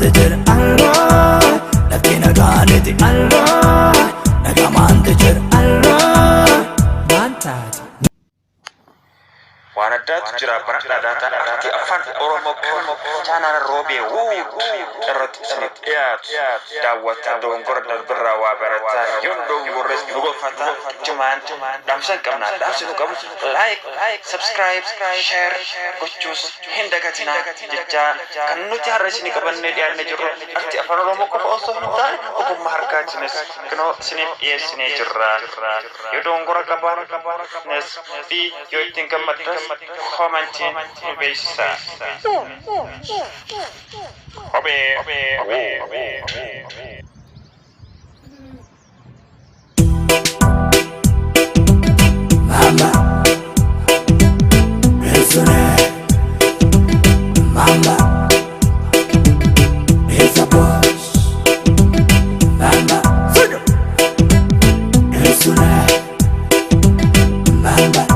jir Allah lafti nagaaniti Allah nagamante jir Allah mantaati Wanadat jira data arti afan Oromo channel Robe terot snip dawat dongor dan berawa berata yondo ngores nugo fata cuman damsan kamna damsan kamu like subscribe share gocus hinda katina jecha kanu tiara sini kabanne dia ne jero arti afan Oromo ko also hinta ko marka jenis keno snip yes ne jera yondo ngor kabar nes di yo tingkam matas commenting bisa obe mama resone mama is a boss mama resone mama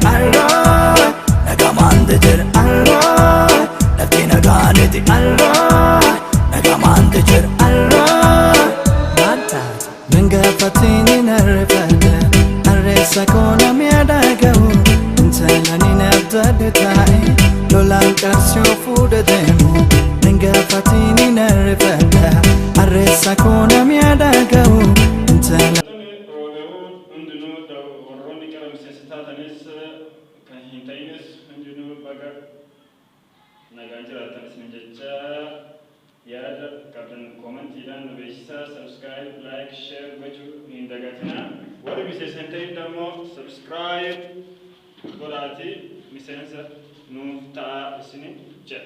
Allah nagamante jir Allah lafti nagaaniti Allah nagamante jir Allah mantaati nangafatini narfada arresa kona miadagau intalani nabdadetai lolan karsyo fudademu nangafatini narfada arresa kona miadagau intalani ya kabin comment dan bisa subscribe like share bacu hinda gatina wala bisa sentai damo subscribe berarti misalnya nu ta sini cek